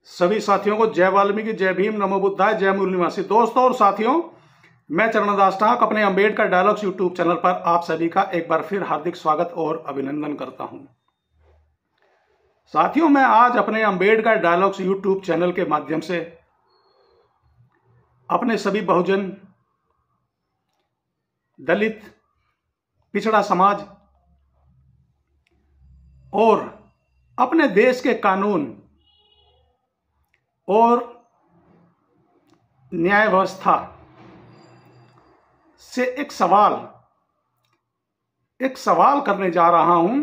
सभी साथियों को जय वाल्मीकि, जय भीम, नमो बुद्धाय, जय मुरली निवासी। दोस्तों और साथियों, मैं चरणदास ठाक अपने अंबेडकर डायलॉग्स यूट्यूब चैनल पर आप सभी का एक बार फिर हार्दिक स्वागत और अभिनंदन करता हूं। साथियों, मैं आज अपने अंबेडकर डायलॉग्स यूट्यूब चैनल के माध्यम से अपने सभी बहुजन, दलित, पिछड़ा समाज और अपने देश के कानून और न्याय व्यवस्था से एक सवाल करने जा रहा हूं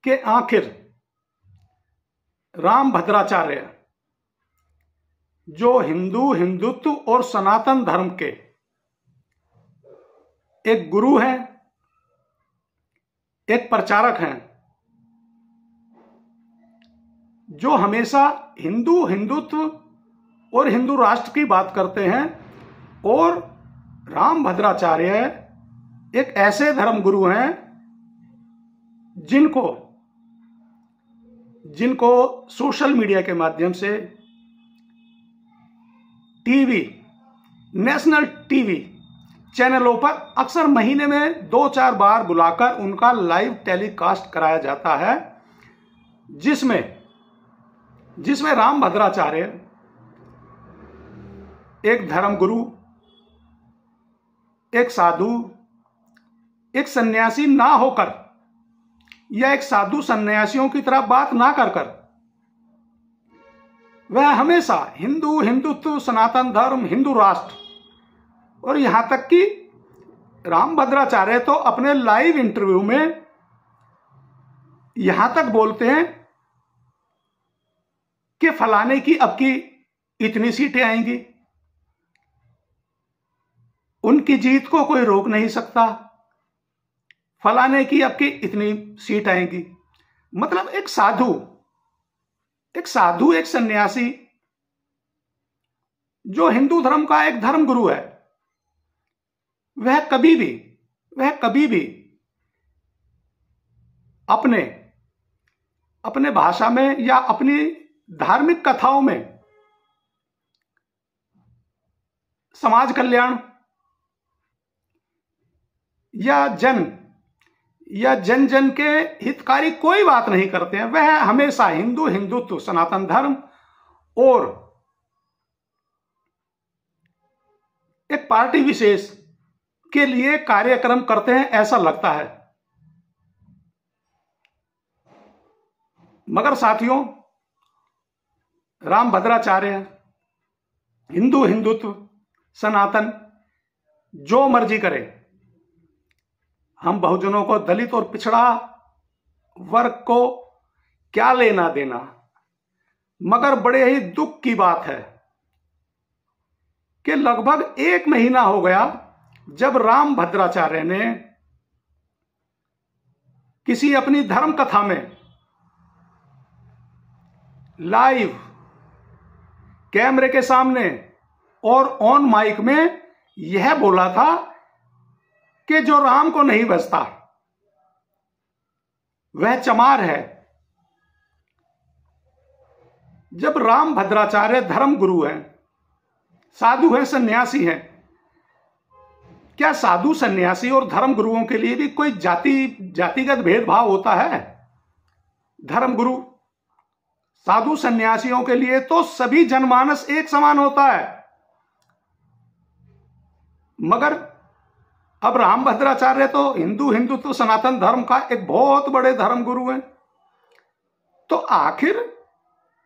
कि आखिर राम भद्राचार्य जो हिंदुत्व और सनातन धर्म के एक गुरु हैं, एक प्रचारक हैं, जो हमेशा हिंदुत्व और हिंदू राष्ट्र की बात करते हैं, और राम भद्राचार्य एक ऐसे धर्मगुरु हैं जिनको सोशल मीडिया के माध्यम से टीवी, नेशनल टीवी चैनलों पर अक्सर महीने में 2-4 बार बुलाकर उनका लाइव टेलीकास्ट कराया जाता है, जिसमें राम भद्राचार्य एक धर्मगुरु, एक साधु, एक सन्यासी ना होकर या एक साधु सन्यासियों की तरह बात ना कर वह हमेशा हिंदुत्व, सनातन धर्म, हिंदू राष्ट्र, और यहां तक कि राम भद्राचार्य तो अपने लाइव इंटरव्यू में यहां तक बोलते हैं कि फलाने की अब की इतनी सीटें आएंगी, उनकी जीत को कोई रोक नहीं सकता, फलाने की अब की इतनी सीट आएंगी। मतलब एक साधु, एक सन्यासी जो हिंदू धर्म का एक धर्मगुरु है, वह कभी भी अपने भाषा में या अपनी धार्मिक कथाओं में समाज कल्याण या जन के हितकारी कोई बात नहीं करते हैं। वह हमेशा हिंदुत्व, सनातन धर्म और एक पार्टी विशेष के लिए कार्यक्रम करते हैं, ऐसा लगता है। मगर साथियों, राम भद्राचार्य हिंदुत्व, सनातन जो मर्जी करे, हम बहुजनों को, दलित और पिछड़ा वर्ग को क्या लेना देना। मगर बड़े ही दुख की बात है कि लगभग 1 महीना हो गया जब राम भद्राचार्य ने किसी अपनी धर्म कथा में लाइव कैमरे के सामने और ऑन माइक में यह बोला था कि जो राम को नहीं बसता वह चमार है। जब राम भद्राचार्य धर्मगुरु हैं, साधु हैं, सन्यासी हैं, क्या साधु, सन्यासी और धर्मगुरुओं के लिए भी कोई जातिगत भेदभाव होता है? धर्मगुरु, साधु, सन्यासियों के लिए तो सभी जनमानस एक समान होता है। मगर अब राम भद्राचार्य तो हिंदुत्व, सनातन धर्म का एक बहुत बड़े धर्मगुरु हैं। तो आखिर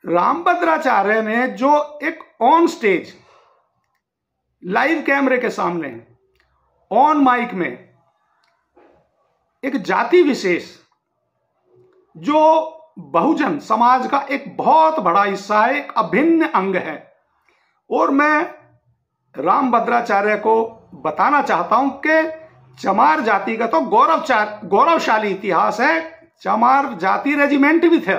राम भद्राचार्य ने जो एक ऑन स्टेज, लाइव कैमरे के सामने, ऑन माइक में एक जाति विशेष, जो बहुजन समाज का एक बहुत बड़ा हिस्सा है, एक अभिन्न अंग है, और मैं राम भद्राचार्य को बताना चाहता हूं कि चमार जाति का तो गौरवशाली इतिहास है। चमार जाति रेजिमेंट भी थे।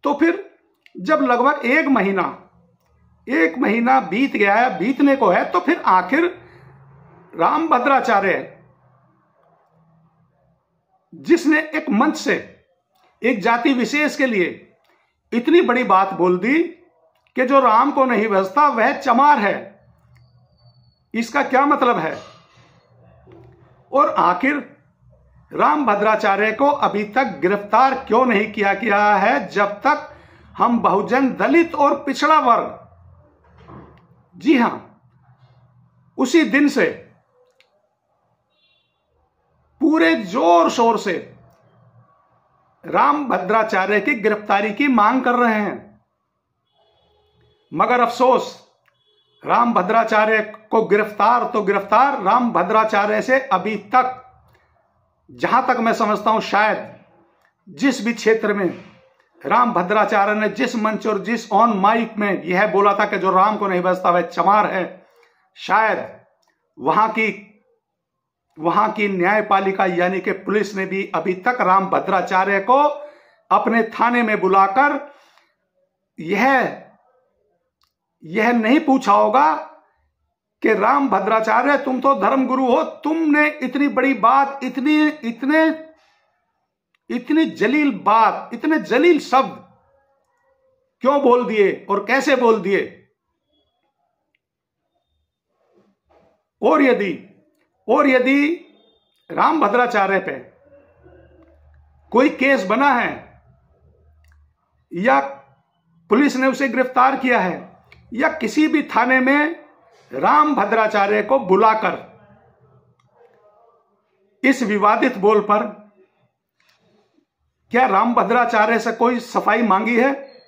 तो फिर जब लगभग 1 महीना बीत गया है, बीतने को है, तो फिर आखिर राम भद्राचार्य जिसने एक मंच से एक जाति विशेष के लिए इतनी बड़ी बात बोल दी कि जो राम को नहीं बसता वह चमार है। इसका क्या मतलब है? और आखिर राम भद्राचार्य को अभी तक गिरफ्तार क्यों नहीं किया गया है, जब तक हम बहुजन, दलित और पिछड़ा वर्ग, जी हां, उसी दिन से पूरे जोर शोर से राम भद्राचार्य की गिरफ्तारी की मांग कर रहे हैं। मगर अफसोस, राम भद्राचार्य को गिरफ्तार तो गिरफ्तार, राम भद्राचार्य से अभी तक, जहां तक मैं समझता हूं, शायद जिस भी क्षेत्र में राम भद्राचार्य ने जिस मंच और जिस ऑन माइक में यह बोला था कि जो राम को नहीं बसता वह चमार है, शायद वहां की न्यायपालिका यानी कि पुलिस ने भी अभी तक राम भद्राचार्य को अपने थाने में बुलाकर यह नहीं पूछा होगा कि राम भद्राचार्य तुम तो धर्मगुरु हो, तुमने इतनी बड़ी बात, इतनी जलील बात, इतने जलील शब्द क्यों बोल दिए और कैसे बोल दिए। और यदि राम भद्राचार्य पे कोई केस बना है या पुलिस ने उसे गिरफ्तार किया है या किसी भी थाने में राम भद्राचार्य को बुलाकर इस विवादित बोल पर क्या राम भद्राचार्य से कोई सफाई मांगी है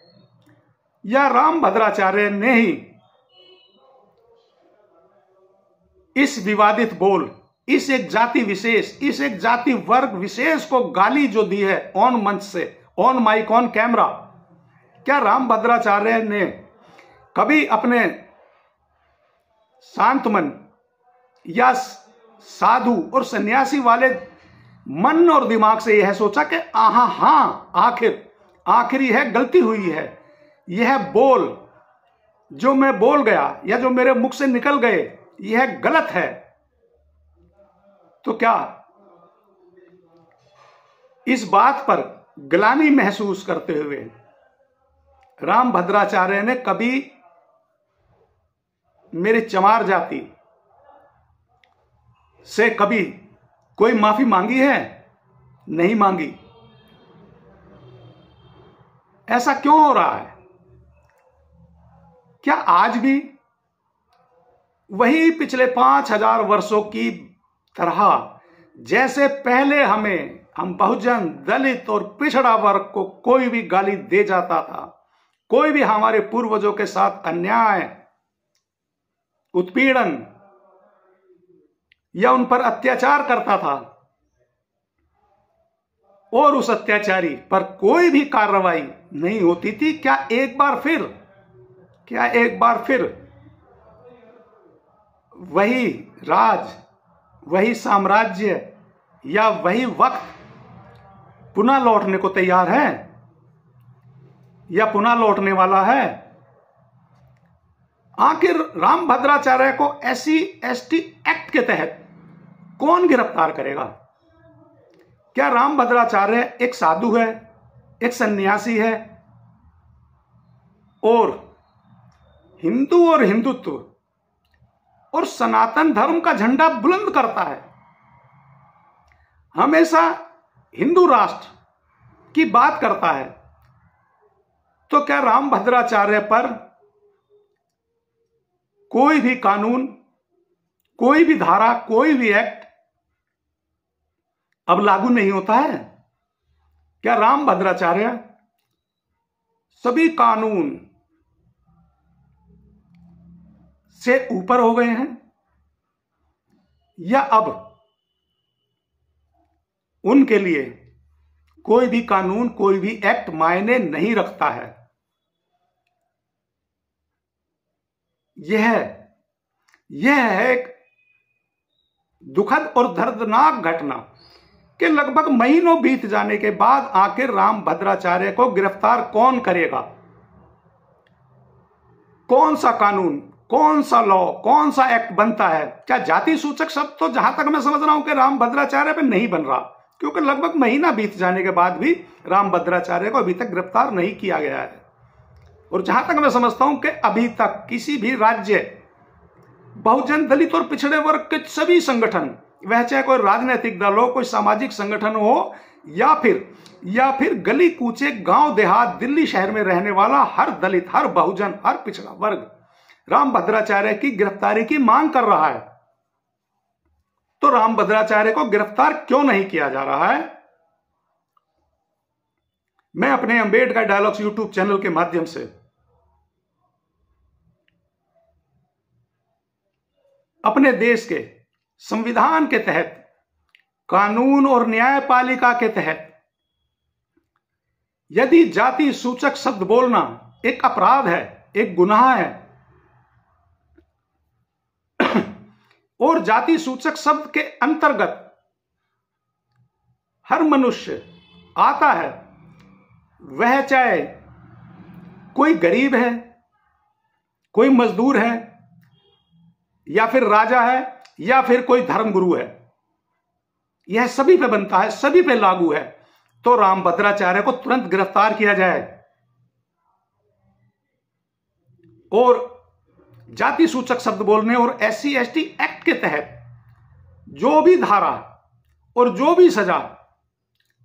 या राम भद्राचार्य ने ही इस विवादित बोल, इस एक जाति विशेष, इस एक जाति वर्ग विशेष को गाली जो दी है ऑन मंच से, ऑन माइक, ऑन कैमरा, क्या राम भद्राचार्य ने कभी अपने शांत मन या साधु और सन्यासी वाले मन और दिमाग से यह सोचा कि आखिर यह गलती हुई है, यह बोल जो मैं बोल गया या जो मेरे मुख से निकल गए यह गलत है, तो क्या इस बात पर ग्लानि महसूस करते हुए राम भद्राचार्य ने कभी मेरी चमार जाति से कभी कोई माफी मांगी है? नहीं मांगी। ऐसा क्यों हो रहा है? क्या आज भी वही पिछले 5000 वर्षों की तरह जैसे पहले हम बहुजन, दलित और पिछड़ा वर्ग को कोई भी गाली दे जाता था, कोई भी हमारे पूर्वजों के साथ अन्याय, उत्पीड़न या उन पर अत्याचार करता था और उस अत्याचारी पर कोई भी कार्रवाई नहीं होती थी, क्या एक बार फिर वही राज, वही साम्राज्य या वही वक्त पुनः लौटने को तैयार है या पुनः लौटने वाला है? आखिर राम भद्राचार्य को SC/ST एक्ट के तहत कौन गिरफ्तार करेगा? क्या राम भद्राचार्य एक साधु है, एक सन्यासी है और हिंदू और हिंदुत्व और सनातन धर्म का झंडा बुलंद करता है, हमेशा हिंदू राष्ट्र की बात करता है, तो क्या राम भद्राचार्य पर कोई भी कानून, कोई भी धारा, कोई भी एक्ट अब लागू नहीं होता है? क्या राम भद्राचार्य सभी कानून से ऊपर हो गए हैं या अब उनके लिए कोई भी कानून, कोई भी एक्ट मायने नहीं रखता है? यह है एक दुखद और दर्दनाक घटना कि लगभग महीनों बीत जाने के बाद आखिर राम भद्राचार्य को गिरफ्तार कौन करेगा? कौन सा कानून, कौन सा लॉ, कौन सा एक्ट बनता है? क्या जाति सूचक शब्द तो जहां तक मैं समझ रहा हूं कि राम भद्राचार्य पे नहीं बन रहा, क्योंकि लगभग महीना बीत जाने के बाद भी रामभद्राचार्य को अभी तक गिरफ्तार नहीं किया गया है। और जहां तक मैं समझता हूं कि अभी तक किसी भी राज्य, बहुजन दलित और पिछड़े वर्ग के सभी संगठन, वह चाहे कोई राजनीतिक दल हो, कोई सामाजिक संगठन हो, या फिर गली कूचे, गांव देहात, दिल्ली शहर में रहने वाला हर दलित, हर बहुजन, हर पिछड़ा वर्ग रामभद्राचार्य की गिरफ्तारी की मांग कर रहा है। तो रामभद्राचार्य को गिरफ्तार क्यों नहीं किया जा रहा है? मैं अपने अंबेडकर डायलॉग्स यूट्यूब चैनल के माध्यम से अपने देश के संविधान के तहत, कानून और न्यायपालिका के तहत, यदि जाति सूचक शब्द बोलना एक अपराध है, एक गुनाह है, और जाति सूचक शब्द के अंतर्गत हर मनुष्य आता है, वह चाहे कोई गरीब है, कोई मजदूर है, या फिर राजा है, या फिर कोई धर्मगुरु है, यह सभी पे बनता है, सभी पे लागू है। तो रामभद्राचार्य को तुरंत गिरफ्तार किया जाए और जाति सूचक शब्द बोलने और SC/ST एक्ट के तहत जो भी धारा और जो भी सजा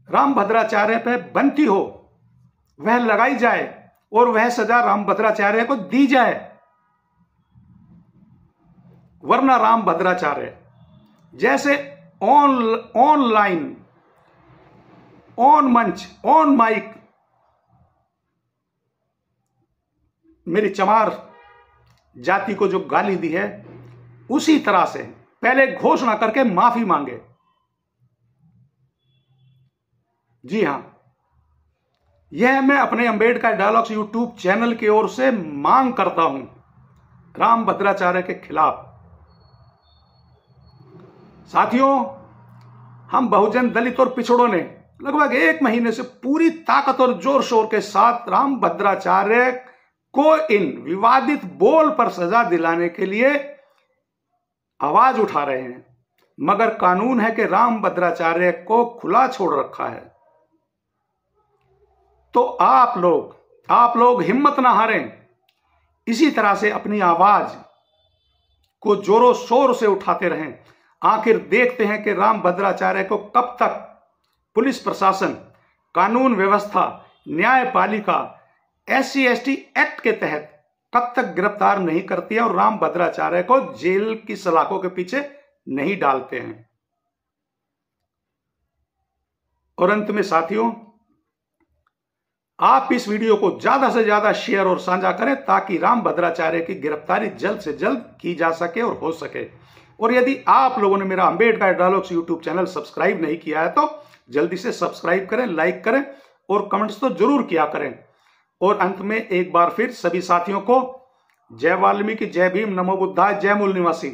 रामभद्राचार्य पे बनती हो वह लगाई जाए और वह सजा रामभद्राचार्य को दी जाए। वरना रामभद्राचार्य जैसे ऑनलाइन, ऑन मंच, ऑन माइक मेरी चमार जाति को जो गाली दी है, उसी तरह से पहले घोषणा करके माफी मांगे। जी हां, यह मैं अपने अंबेडकर डायलॉग्स यूट्यूब चैनल की ओर से मांग करता हूं रामभद्राचार्य के खिलाफ। साथियों, हम बहुजन दलित और पिछड़ों ने लगभग 1 महीने से पूरी ताकत और जोर शोर के साथ रामभद्राचार्य को इन विवादित बोल पर सजा दिलाने के लिए आवाज उठा रहे हैं, मगर कानून है कि रामभद्राचार्य को खुला छोड़ रखा है। तो आप लोग हिम्मत ना हारें, इसी तरह से अपनी आवाज को जोरों शोर से उठाते रहें। आखिर देखते हैं कि रामभद्राचार्य को कब तक पुलिस प्रशासन, कानून व्यवस्था, न्यायपालिका SC/ST एक्ट के तहत कब तक गिरफ्तार नहीं करती है और रामभद्राचार्य को जेल की सलाखों के पीछे नहीं डालते हैं। और अंत में साथियों, आप इस वीडियो को ज्यादा से ज्यादा शेयर और साझा करें ताकि रामभद्राचार्य की गिरफ्तारी जल्द से जल्द की जा सके और हो सके। और यदि आप लोगों ने मेरा Ambedkar dialogues YouTube channel subscribe नहीं किया है तो जल्दी से सब्सक्राइब करें, लाइक करें और कमेंट्स तो जरूर किया करें। और अंत में एक बार फिर सभी साथियों को जय वाल्मीकि, जय भीम, नमो बुद्धाय, जय मूल निवासी।